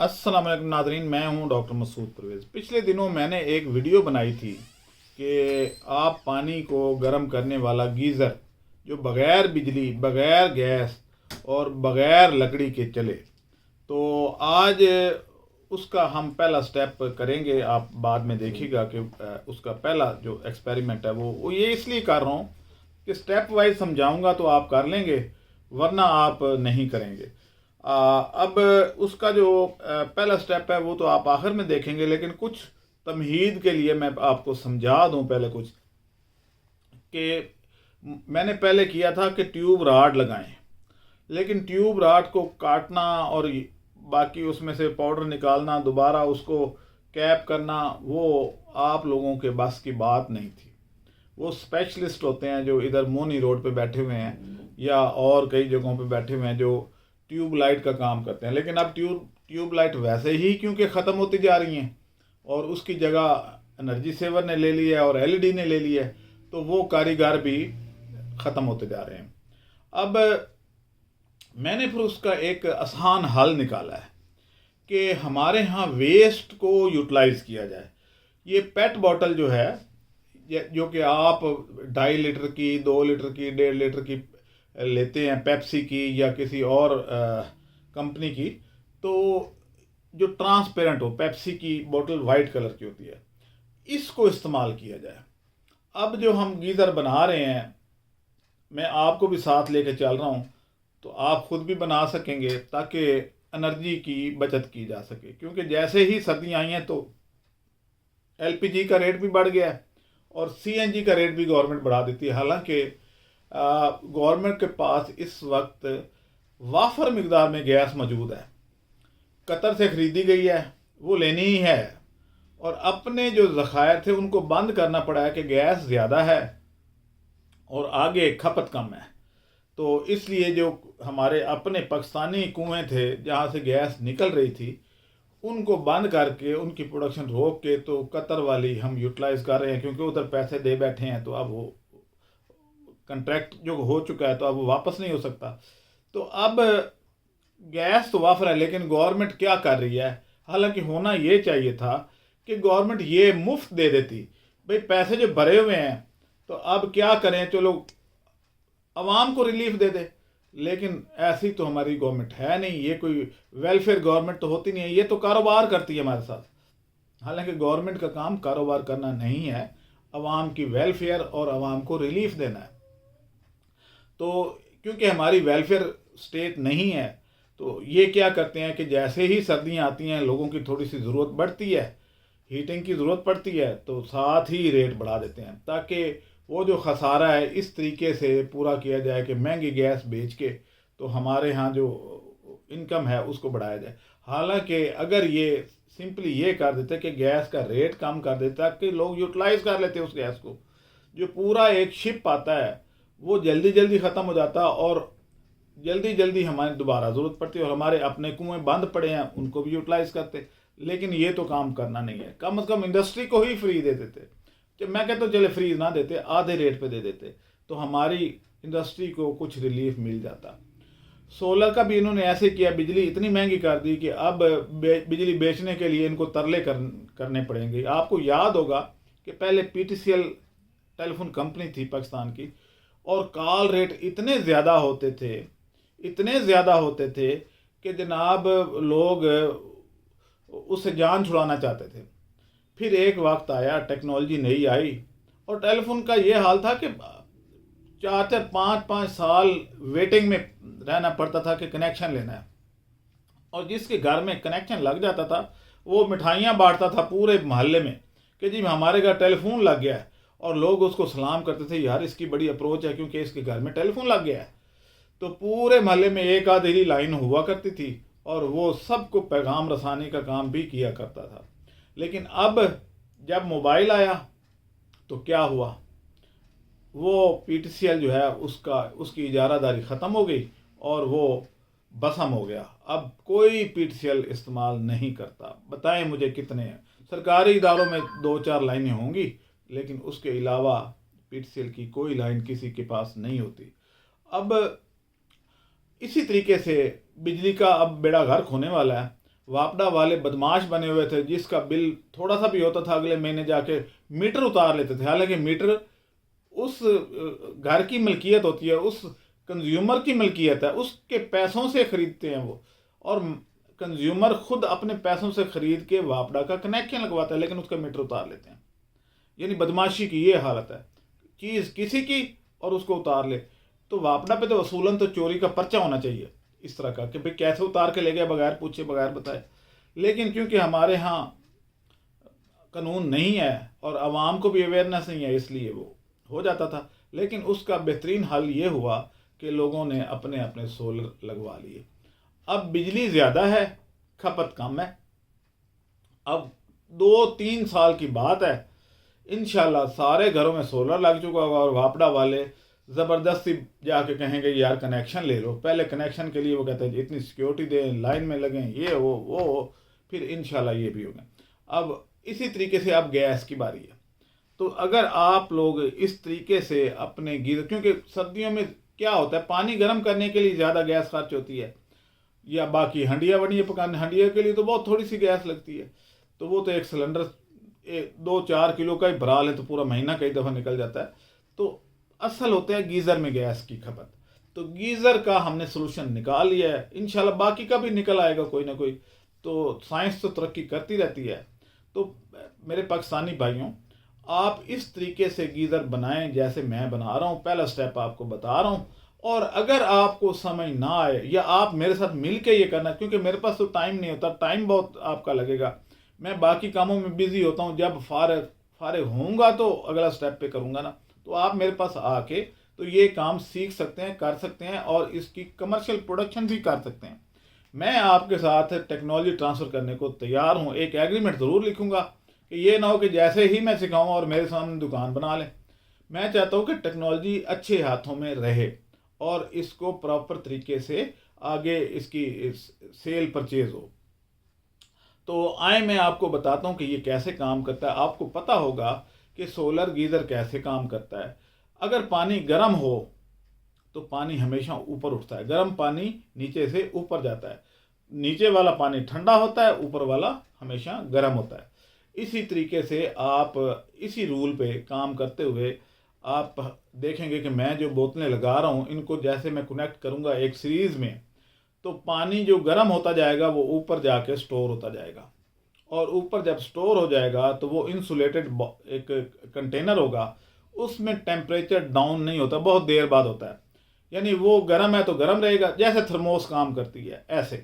अस्सलाम वालेकुम नाज़रीन, मैं हूं डॉक्टर मसूद परवेज़। पिछले दिनों मैंने एक वीडियो बनाई थी कि आप पानी को गर्म करने वाला गीज़र जो बग़ैर बिजली, बग़ैर गैस और बग़ैर लकड़ी के चले, तो आज उसका हम पहला स्टेप करेंगे। आप बाद में देखिएगा कि उसका पहला जो एक्सपेरिमेंट है वो ये इसलिए कर रहा हूँ कि स्टेप वाइज समझाऊंगा तो आप कर लेंगे, वरना आप नहीं करेंगे। अब उसका जो पहला स्टेप है वो तो आप आखिर में देखेंगे, लेकिन कुछ तमहीद के लिए मैं आपको समझा दूं पहले कुछ कि मैंने पहले किया था कि ट्यूब राड लगाएं, लेकिन ट्यूब राड को काटना और बाकी उसमें से पाउडर निकालना, दोबारा उसको कैप करना, वो आप लोगों के बस की बात नहीं थी। वो स्पेशलिस्ट होते हैं जो इधर मोनी रोड पे बैठे हुए हैं या और कई जगहों पे बैठे हुए हैं जो ट्यूब लाइट का काम करते हैं। लेकिन अब ट्यूब लाइट वैसे ही क्योंकि ख़त्म होती जा रही हैं और उसकी जगह एनर्जी सेवर ने ले ली है और एलईडी ने ले ली है, तो वो कारीगर भी ख़त्म होते जा रहे हैं। अब मैंने फिर उसका एक आसान हल निकाला है कि हमारे यहाँ वेस्ट को यूटिलाइज़ किया जाए। ये पेट बॉटल जो है, जो कि आप 2.5 लीटर की, 2 लीटर की, 1.5 लीटर की लेते हैं पेप्सी की या किसी और कंपनी की, तो जो ट्रांसपेरेंट हो, पेप्सी की बोतल वाइट कलर की होती है, इसको इस्तेमाल किया जाए। अब जो हम गीज़र बना रहे हैं, मैं आपको भी साथ लेके चल रहा हूँ, तो आप खुद भी बना सकेंगे ताकि एनर्जी की बचत की जा सके। क्योंकि जैसे ही सर्दियाँ आई हैं तो एलपीजी का रेट भी बढ़ गया है और सीएनजी का रेट भी गवर्नमेंट बढ़ा देती है। हालांकि गवर्नमेंट के पास इस वक्त वाफर मिकदार में गैस मौजूद है, कतर से ख़रीदी गई है, वो लेनी ही है, और अपने जो ज़खायर थे उनको बंद करना पड़ा है कि गैस ज़्यादा है और आगे खपत कम है। तो इसलिए जो हमारे अपने पाकिस्तानी कुएँ थे जहाँ से गैस निकल रही थी, उनको बंद करके उनकी प्रोडक्शन रोक के तो कतर वाली हम यूटिलाइज़ कर रहे हैं, क्योंकि उधर पैसे दे बैठे हैं। तो अब वो कंट्रैक्ट जो हो चुका है तो अब वो वापस नहीं हो सकता। तो अब गैस तो वाफर है, लेकिन गवर्नमेंट क्या कर रही है, हालांकि होना ये चाहिए था कि गवर्नमेंट ये मुफ्त दे देती। भाई पैसे जो भरे हुए हैं तो अब क्या करें, चलो आवाम को रिलीफ दे दे। लेकिन ऐसी तो हमारी गवर्नमेंट है नहीं, ये कोई वेलफेयर गवर्नमेंट तो होती नहीं है, ये तो कारोबार करती है हमारे साथ। हालांकि गवर्नमेंट का काम कारोबार करना नहीं है, आवाम की वेलफेयर और आवाम को रिलीफ देना है। तो क्योंकि हमारी वेलफेयर स्टेट नहीं है, तो ये क्या करते हैं कि जैसे ही सर्दियाँ आती हैं, लोगों की थोड़ी सी ज़रूरत बढ़ती है, हीटिंग की ज़रूरत पड़ती है, तो साथ ही रेट बढ़ा देते हैं ताकि वो जो खसारा है इस तरीके से पूरा किया जाए कि महंगी गैस बेच के तो हमारे यहाँ जो इनकम है उसको बढ़ाया जाए। हालांकि अगर ये सिंपली ये कर देते कि गैस का रेट कम कर देता कि लोग यूटिलाइज़ कर लेते उस गैस को, जो पूरा एक शिप आता है वो जल्दी जल्दी ख़त्म हो जाता और जल्दी जल्दी हमारी दोबारा ज़रूरत पड़ती है, और हमारे अपने कुएँ बंद पड़े हैं उनको भी यूटिलाइज़ करते। लेकिन ये तो काम करना नहीं है, कम से कम इंडस्ट्री को ही फ्री दे देते। मैं कहता हूँ चले फ्री ना देते, आधे रेट पे दे देते, तो हमारी इंडस्ट्री को कुछ रिलीफ मिल जाता। सोलर का भी इन्होंने ऐसे किया, बिजली इतनी महंगी कर दी कि अब बिजली बेचने के लिए इनको तरले करने पड़ेंगे। आपको याद होगा कि पहले पीटीसीएल टेलीफोन कंपनी थी पाकिस्तान की, और कॉल रेट इतने ज़्यादा होते थे, इतने ज़्यादा होते थे कि जनाब लोग उससे जान छुड़ाना चाहते थे। फिर एक वक्त आया, टेक्नोलॉजी नई आई और टेलीफोन का ये हाल था कि 4-4, 5-5 साल वेटिंग में रहना पड़ता था कि कनेक्शन लेना है, और जिसके घर में कनेक्शन लग जाता था वो मिठाइयाँ बांटता था पूरे मोहल्ले में कि जी हमारे घर टेलीफोन लग गया है, और लोग उसको सलाम करते थे, यार इसकी बड़ी अप्रोच है क्योंकि इसके घर में टेलीफोन लग गया है। तो पूरे मोहल्ले में एक आधी लाइन हुआ करती थी और वो सबको पैगाम रसाने का काम भी किया करता था। लेकिन अब जब मोबाइल आया तो क्या हुआ, वो पीटीसीएल जो है उसकी इजारादारी ख़त्म हो गई और वो बसम हो गया। अब कोई पीटीसीएल इस्तेमाल नहीं करता। बताएं मुझे कितने हैं, सरकारी इदारों में 2-4 लाइनें होंगी, लेकिन उसके अलावा पीटीसीएल की कोई लाइन किसी के पास नहीं होती। अब इसी तरीके से बिजली का अब बेड़ा गर्क होने वाला है। वापडा वाले बदमाश बने हुए थे, जिसका बिल थोड़ा सा भी होता था अगले महीने जाके मीटर उतार लेते थे। हालांकि मीटर उस घर की मलकियत होती है, उस कंज्यूमर की मलकियत है, उसके पैसों से खरीदते हैं वो, और कंज्यूमर खुद अपने पैसों से खरीद के वापडा का कनेक्शन लगवाता है, लेकिन उसका मीटर उतार लेते हैं। यानी बदमाशी की ये हालत है, चीज़ किसी की और उसको उतार ले। तो वापडा पे तो वसूलन तो चोरी का पर्चा होना चाहिए इस तरह का, कि भाई कैसे उतार के ले गया बगैर पूछे बगैर बताए। लेकिन क्योंकि हमारे यहाँ कानून नहीं है और आवाम को भी अवेयरनेस नहीं है, इसलिए वो हो जाता था। लेकिन उसका बेहतरीन हल ये हुआ कि लोगों ने अपने अपने सोलर लगवा लिए। अब बिजली ज़्यादा है, खपत कम है। अब 2-3 साल की बात है, इंशाल्लाह सारे घरों में सोलर लग चुका होगा और वापडा वाले ज़बरदस्ती जाके कहेंगे यार कनेक्शन ले लो। पहले कनेक्शन के लिए वो कहते हैं इतनी सिक्योरिटी दें, लाइन में लगें, ये वो, फिर इंशाल्लाह ये भी होगा। अब इसी तरीके से अब गैस की बारी है। तो अगर आप लोग इस तरीके से अपने गीजर, क्योंकि सर्दियों में क्या होता है, पानी गर्म करने के लिए ज़्यादा गैस खर्च होती है, या बाकी हंडिया वंडिया पकाने, हंडिया के लिए तो बहुत थोड़ी सी गैस लगती है। तो वो तो एक सिलेंडर 2-4 किलो का ही भरा लें तो पूरा महीना कई दफ़ा निकल जाता है। तो असल होता है गीज़र में गैस की खपत। तो गीज़र का हमने सोल्यूशन निकाल लिया है, इंशाल्लाह बाकी का भी निकल आएगा कोई ना कोई। तो साइंस तो तरक्की करती रहती है। तो मेरे पाकिस्तानी भाइयों, आप इस तरीके से गीज़र बनाएं जैसे मैं बना रहा हूँ। पहला स्टेप आपको बता रहा हूँ, और अगर आपको समझ ना आए या आप मेरे साथ मिल के ये करना, क्योंकि मेरे पास तो टाइम नहीं होता, टाइम बहुत आपका लगेगा, मैं बाकी कामों में बिजी होता हूँ। जब फारिग होऊंगा तो अगला स्टेप पे करूँगा ना। तो आप मेरे पास आके तो ये काम सीख सकते हैं, कर सकते हैं, और इसकी कमर्शियल प्रोडक्शन भी कर सकते हैं। मैं आपके साथ टेक्नोलॉजी ट्रांसफ़र करने को तैयार हूँ। एक एग्रीमेंट ज़रूर लिखूँगा कि ये ना हो कि जैसे ही मैं सिखाऊँ और मेरे सामने दुकान बना लें। मैं चाहता हूँ कि टेक्नोलॉजी अच्छे हाथों में रहे और इसको प्रॉपर तरीके से आगे इसकी सेल परचेज हो। तो आए मैं आपको बताता हूँ कि ये कैसे काम करता है। आपको पता होगा कि सोलर गीज़र कैसे काम करता है। अगर पानी गर्म हो तो पानी हमेशा ऊपर उठता है, गर्म पानी नीचे से ऊपर जाता है। नीचे वाला पानी ठंडा होता है, ऊपर वाला हमेशा गर्म होता है। इसी तरीके से आप इसी रूल पे काम करते हुए आप देखेंगे कि मैं जो बोतलें लगा रहा हूँ, इनको जैसे मैं कनेक्ट करूँगा एक सीरीज़ में, तो पानी जो गर्म होता जाएगा वो ऊपर जाके स्टोर होता जाएगा, और ऊपर जब स्टोर हो जाएगा तो वो इंसुलेटेड एक कंटेनर होगा, उसमें टेम्परेचर डाउन नहीं होता, बहुत देर बाद होता है। यानी वो गर्म है तो गर्म रहेगा, जैसे थर्मोस काम करती है ऐसे।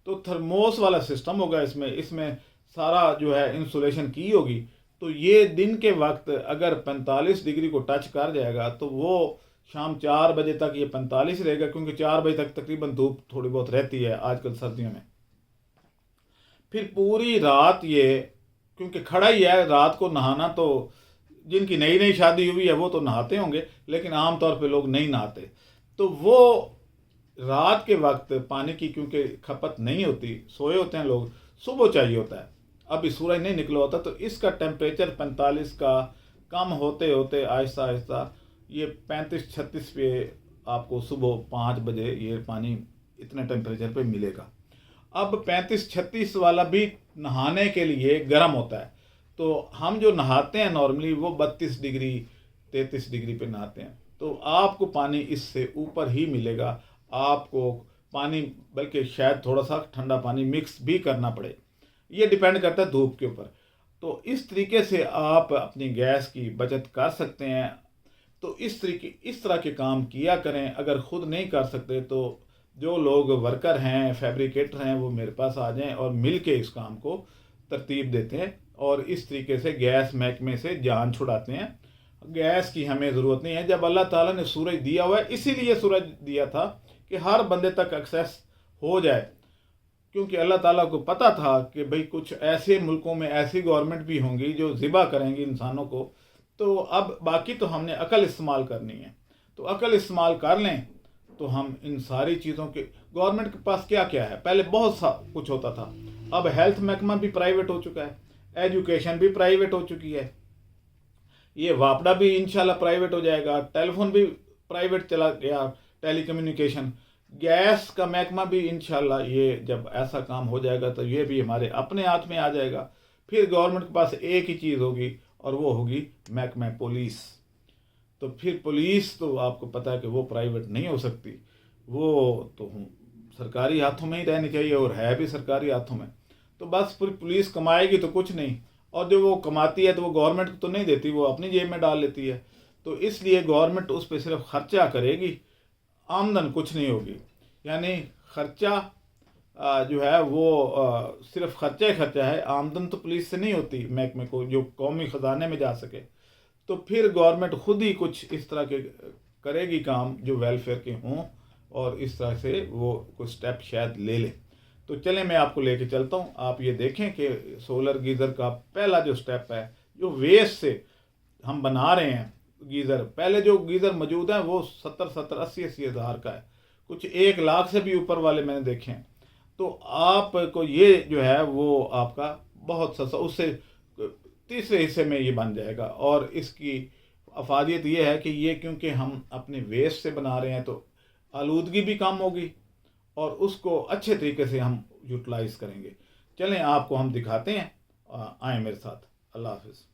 तो थर्मोस वाला सिस्टम होगा इसमें सारा जो है इंसुलेशन की होगी। तो ये दिन के वक्त अगर 45 डिग्री को टच कर जाएगा तो वो शाम 4 बजे तक ये 45 रहेगा, क्योंकि 4 बजे तक तकरीबन धूप थोड़ी बहुत रहती है आजकल सर्दियों में। फिर पूरी रात ये, क्योंकि खड़ा ही है, रात को नहाना तो जिनकी नई नई शादी हुई है वो तो नहाते होंगे, लेकिन आमतौर पे लोग नहीं नहाते। तो वो रात के वक्त पानी की क्योंकि खपत नहीं होती, सोए होते हैं लोग, सुबह चाहिए होता है, अभी सूरज नहीं निकला होता। तो इसका टेम्परेचर 45 का कम होते होते आहिस्ता आहिस्ता ये 35-36 पे आपको सुबह 5 बजे ये पानी इतने टेम्परेचर पे मिलेगा। अब 35-36 वाला भी नहाने के लिए गर्म होता है। तो हम जो नहाते हैं नॉर्मली वो 32 डिग्री 33 डिग्री पे नहाते हैं। तो आपको पानी इससे ऊपर ही मिलेगा। आपको पानी बल्कि शायद थोड़ा सा ठंडा पानी मिक्स भी करना पड़े, ये डिपेंड करता है धूप के ऊपर। तो इस तरीके से आप अपनी गैस की बचत कर सकते हैं। तो इस तरह के काम किया करें। अगर खुद नहीं कर सकते तो जो लोग वर्कर हैं, फैब्रिकेटर हैं, वो मेरे पास आ जाएं और मिल के इस काम को तरतीब देते हैं और इस तरीके से गैस महकमे से जान छुड़ाते हैं। गैस की हमें ज़रूरत नहीं है। जब अल्लाह ताला ने सूरज दिया हुआ है, इसीलिए सूरज दिया था कि हर बंदे तक एक्सेस हो जाए, क्योंकि अल्लाह ताला को पता था कि भाई कुछ ऐसे मुल्कों में ऐसी गवर्नमेंट भी होंगी जो ज़िबा करेंगी इंसानों को। तो अब बाकी तो हमने अकल इस्तेमाल करनी है। तो अकल इस्तेमाल कर लें तो हम इन सारी चीज़ों के, गवर्नमेंट के पास क्या क्या है, पहले बहुत सा कुछ होता था, अब हेल्थ महकमा भी प्राइवेट हो चुका है, एजुकेशन भी प्राइवेट हो चुकी है, ये वापडा भी इंशाल्लाह प्राइवेट हो जाएगा, टेलीफोन भी प्राइवेट चला गया, टेलीकम्युनिकेशन। गैस का महकमा भी इंशाल्लाह ये जब ऐसा काम हो जाएगा तो ये भी हमारे अपने हाथ में आ जाएगा। फिर गवर्नमेंट के पास एक ही चीज़ होगी और वो होगी महकमा पुलिस। तो फिर पुलिस तो आपको पता है कि वो प्राइवेट नहीं हो सकती, वो तो सरकारी हाथों में ही रहनी चाहिए और है भी सरकारी हाथों में। तो बस पूरी पुलिस कमाएगी तो कुछ नहीं, और जो वो कमाती है तो वो गवर्नमेंट को तो नहीं देती, वो अपनी जेब में डाल लेती है। तो इसलिए गवर्नमेंट उस पर सिर्फ खर्चा करेगी, आमदन कुछ नहीं होगी। यानी खर्चा जो है वो सिर्फ खर्चा ही खर्चा है, आमदन तो पुलिस से नहीं होती महकमे को जो कौमी ख़जाने में जा सके। तो फिर गवर्नमेंट खुद ही कुछ इस तरह के करेगी काम जो वेलफेयर के हों, और इस तरह से वो कुछ स्टेप शायद ले लें। तो चलें मैं आपको लेके चलता हूँ। आप ये देखें कि सोलर गीज़र का पहला जो स्टेप है, जो वेस्ट से हम बना रहे हैं गीज़र, पहले जो गीज़र मौजूद है वो 70-80 हज़ार का है, कुछ 1 लाख से भी ऊपर वाले मैंने देखे हैं। तो आपको ये जो है वो आपका बहुत सस्ता, उससे तीसरे हिस्से में ये बन जाएगा। और इसकी अफादियत ये है कि ये क्योंकि हम अपने वेस्ट से बना रहे हैं तो आलूदगी भी कम होगी और उसको अच्छे तरीके से हम यूटिलाइज़ करेंगे। चलें आपको हम दिखाते हैं, आएँ मेरे साथ। अल्लाह हाफिज़।